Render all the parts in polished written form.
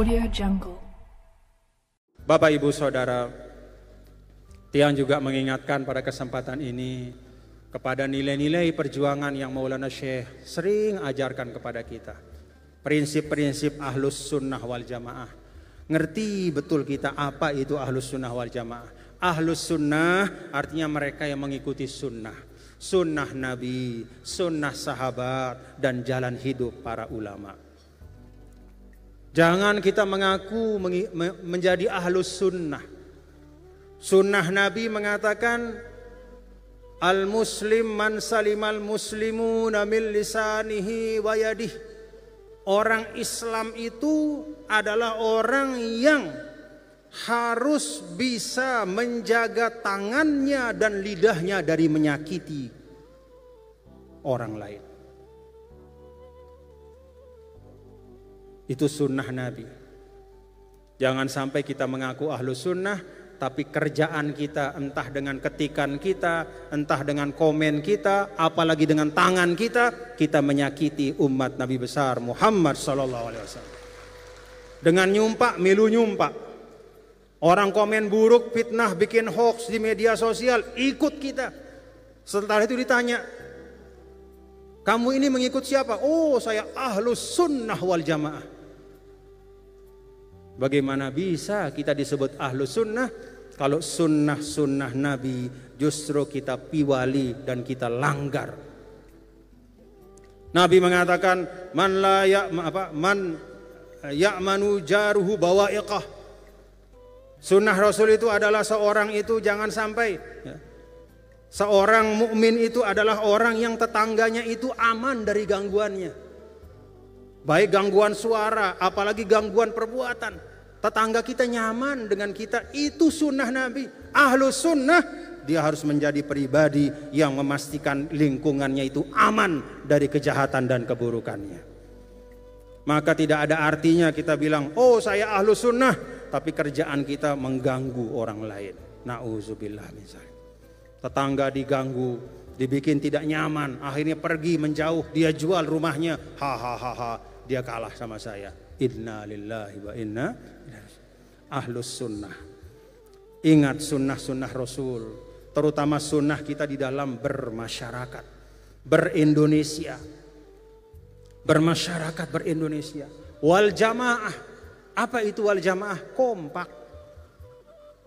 Audio Jungle. Bapak, Ibu, Saudara, Tiang juga mengingatkan pada kesempatan ini kepada nilai-nilai perjuangan yang Maulana Syekh sering ajarkan kepada kita. Prinsip-prinsip Ahlus Sunnah wal Jamaah. Ngerti betul kita apa itu Ahlus Sunnah wal Jamaah. Ahlus Sunnah artinya mereka yang mengikuti sunnah. Sunnah Nabi, sunnah sahabat, dan jalan hidup para ulama. Jangan kita mengaku menjadi Ahlus Sunnah. Sunnah Nabi mengatakan, Al-Muslim man salimal muslimuna min lisanihi wa yadihi. Orang Islam itu adalah orang yang harus bisa menjaga tangannya dan lidahnya dari menyakiti orang lain. Itu sunnah Nabi. Jangan sampai kita mengaku Ahlus Sunnah, tapi kerjaan kita entah dengan ketikan kita, entah dengan komen kita, apalagi dengan tangan kita menyakiti umat Nabi besar Muhammad SAW. Dengan nyumpak, milu nyumpak. Orang komen buruk, fitnah, bikin hoax di media sosial, ikut kita. Setelah itu ditanya, kamu ini mengikut siapa? Oh, saya Ahlus Sunnah wal Jamaah. Bagaimana bisa kita disebut Ahlus Sunnah kalau sunnah-sunnah Nabi justru kita piwali dan kita langgar? Nabi mengatakan, man ya'manu jaruhu bawa'iqah. Sunnah Rasul itu adalah seorang itu jangan sampai seorang mukmin itu adalah orang yang tetangganya itu aman dari gangguannya. Baik gangguan suara, apalagi gangguan perbuatan. Tetangga kita nyaman dengan kita, itu sunnah Nabi. Ahlus Sunnah, dia harus menjadi pribadi yang memastikan lingkungannya itu aman dari kejahatan dan keburukannya. Maka tidak ada artinya kita bilang, oh saya Ahlus Sunnah, tapi kerjaan kita mengganggu orang lain. Na'udzubillah min dzalik. Tetangga diganggu, dibikin tidak nyaman, akhirnya pergi menjauh, dia jual rumahnya, dia kalah sama saya. Inna lillahi wa inna ilaihi. Ahlus Sunnah. Ingat sunnah-sunnah Rasul, terutama sunnah kita di dalam bermasyarakat, berindonesia, bermasyarakat berindonesia. Wal jamaah. Apa itu wal jamaah? Kompak.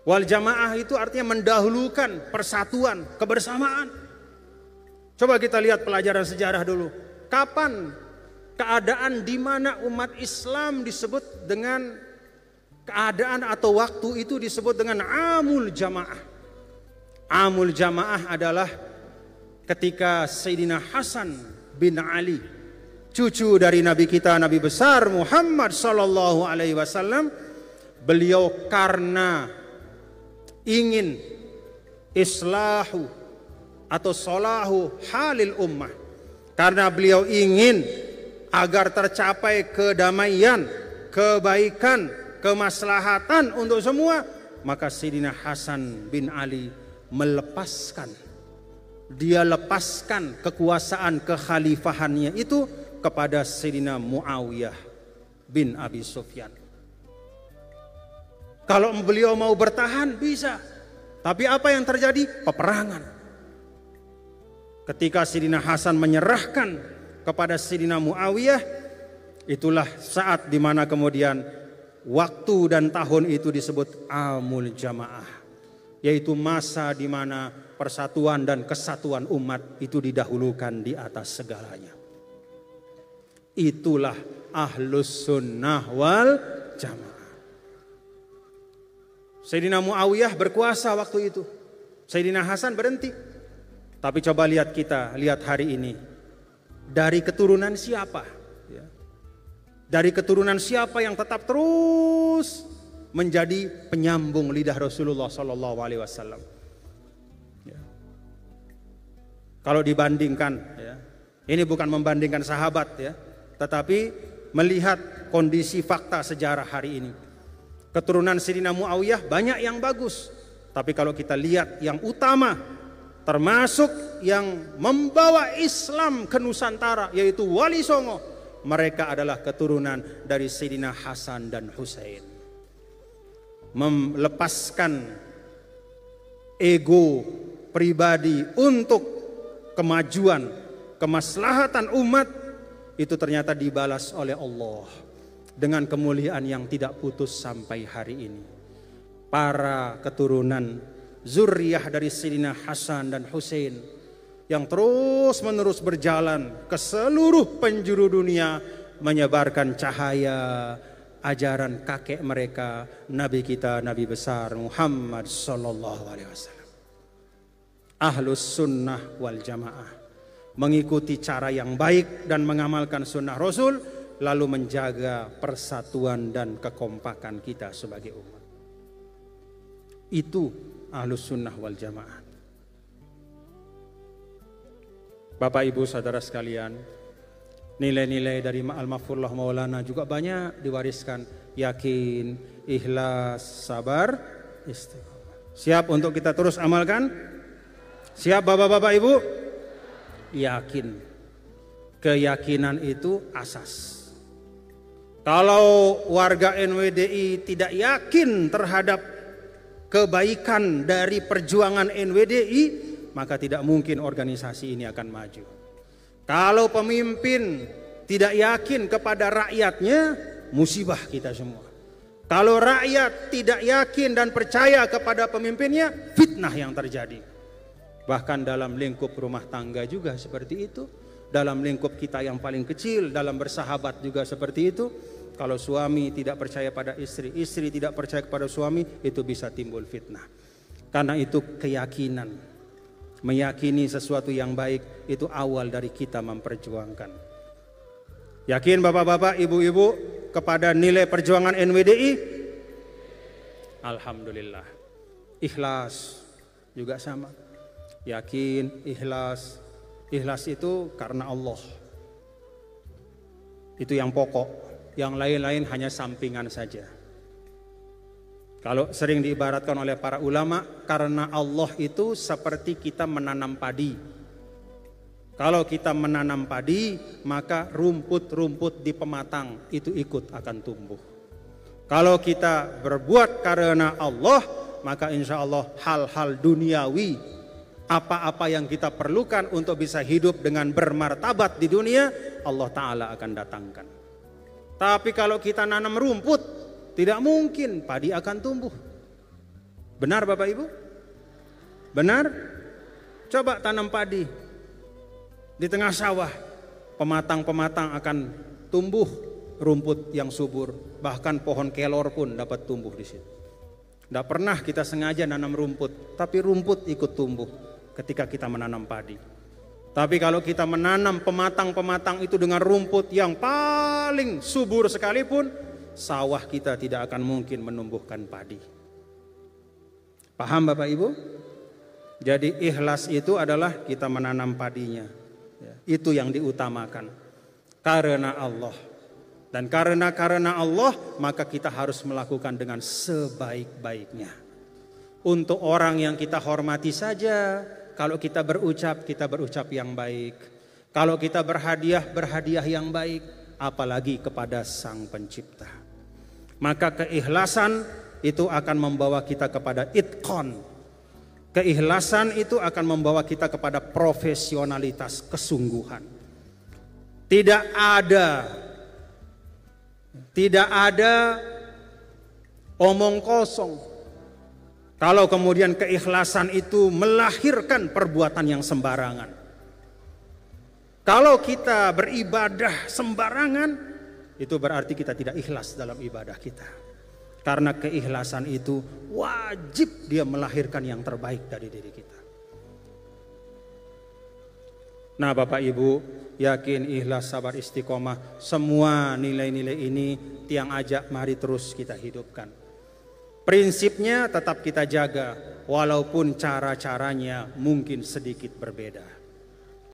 Wal jamaah itu artinya mendahulukan persatuan, kebersamaan. Coba kita lihat pelajaran sejarah dulu. Kapan keadaan di mana umat Islam disebut dengan keadaan atau waktu itu disebut dengan Amul Jamaah? Amul Jamaah adalah ketika Sayyidina Hasan bin Ali, cucu dari Nabi kita, Nabi besar Muhammad sallallahu alaihi wasallam, beliau karena ingin islahu atau solahu halil ummah, karena beliau ingin agar tercapai kedamaian, kebaikan, kemaslahatan untuk semua, maka Sayyidina Hasan bin Ali dia lepaskan kekuasaan kekhalifahannya itu kepada Sayyidina Muawiyah bin Abi Sufyan. Kalau beliau mau bertahan bisa, tapi apa yang terjadi? Peperangan. Ketika Sayyidina Hasan menyerahkan kepada Sayyidina Muawiyah, itulah saat dimana kemudian waktu dan tahun itu disebut Amul Jamaah, yaitu masa dimana persatuan dan kesatuan umat itu didahulukan di atas segalanya. Itulah Ahlus Sunnah wal Jamaah. Sayyidina Muawiyah berkuasa waktu itu, Sayyidina Hasan berhenti. Tapi coba lihat hari ini, dari keturunan siapa? Dari keturunan siapa yang tetap terus menjadi penyambung lidah Rasulullah Sallallahu Alaihi Wasallam? Kalau dibandingkan, ini bukan membandingkan sahabat, tetapi melihat kondisi fakta sejarah hari ini. Keturunan Sayyidina Muawiyah banyak yang bagus, tapi kalau kita lihat yang utama, termasuk yang membawa Islam ke Nusantara, yaitu Wali Songo, mereka adalah keturunan dari Sayyidina Hasan dan Husain. Melepaskan ego pribadi untuk kemajuan, kemaslahatan umat, itu ternyata dibalas oleh Allah dengan kemuliaan yang tidak putus sampai hari ini. Para keturunan zuriyah dari Sayyidina Hasan dan Husain yang terus menerus berjalan ke seluruh penjuru dunia menyebarkan cahaya ajaran kakek mereka, Nabi kita, Nabi besar Muhammad sallallahu alaihi wasallam. Ahlus sunnah wal jamaah mengikuti cara yang baik dan mengamalkan sunnah Rasul, lalu menjaga persatuan dan kekompakan kita sebagai umat. Itu ahlus sunnah wal jamaah. Bapak Ibu saudara sekalian, nilai-nilai dari Al-Mahfurullah Maulana juga banyak diwariskan. Yakin, ikhlas, sabar, istiqomah. Siap untuk kita terus amalkan? Siap bapak-bapak ibu? Yakin. Keyakinan itu asas. Kalau warga NWDI tidak yakin terhadap kebaikan dari perjuangan NWDI, maka tidak mungkin organisasi ini akan maju. Kalau pemimpin tidak yakin kepada rakyatnya, musibah kita semua. Kalau rakyat tidak yakin dan percaya kepada pemimpinnya, fitnah yang terjadi. Bahkan dalam lingkup rumah tangga juga seperti itu. Dalam lingkup kita yang paling kecil, dalam bersahabat juga seperti itu. Kalau suami tidak percaya pada istri, istri tidak percaya kepada suami, itu bisa timbul fitnah. Karena itu keyakinan. Meyakini sesuatu yang baik itu awal dari kita memperjuangkan. Yakin bapak-bapak, ibu-ibu kepada nilai perjuangan NWDI? Alhamdulillah. Ikhlas juga sama. Yakin, ikhlas. Ikhlas itu karena Allah. Itu yang pokok. Yang lain-lain hanya sampingan saja. Kalau sering diibaratkan oleh para ulama, karena Allah itu seperti kita menanam padi. Kalau kita menanam padi, maka rumput-rumput di pematang itu ikut akan tumbuh. Kalau kita berbuat karena Allah, maka insya Allah hal-hal duniawi, apa-apa yang kita perlukan untuk bisa hidup dengan bermartabat di dunia, Allah Ta'ala akan datangkan. Tapi kalau kita nanam rumput, tidak mungkin padi akan tumbuh. Benar Bapak Ibu? Benar? Coba tanam padi di tengah sawah. Pematang-pematang akan tumbuh rumput yang subur. Bahkan pohon kelor pun dapat tumbuh di situ. Tidak pernah kita sengaja nanam rumput, tapi rumput ikut tumbuh ketika kita menanam padi. Tapi kalau kita menanam pematang-pematang itu dengan rumput yang paling subur sekalipun, sawah kita tidak akan mungkin menumbuhkan padi. Paham Bapak Ibu? Jadi ikhlas itu adalah kita menanam padinya. Itu yang diutamakan. Karena Allah. Dan karena Allah, maka kita harus melakukan dengan sebaik-baiknya. Untuk orang yang kita hormati saja, kalau kita berucap yang baik. Kalau kita berhadiah yang baik. Apalagi kepada Sang Pencipta. Maka keikhlasan itu akan membawa kita kepada itqan. Keikhlasan itu akan membawa kita kepada profesionalitas, kesungguhan. Tidak ada omong kosong. Kalau kemudian keikhlasan itu melahirkan perbuatan yang sembarangan. Kalau kita beribadah sembarangan, itu berarti kita tidak ikhlas dalam ibadah kita. Karena keikhlasan itu wajib dia melahirkan yang terbaik dari diri kita. Nah Bapak Ibu, yakin, ikhlas, sabar, istiqomah, semua nilai-nilai ini tiang ajak mari terus kita hidupkan. Prinsipnya tetap kita jaga, walaupun cara-caranya mungkin sedikit berbeda.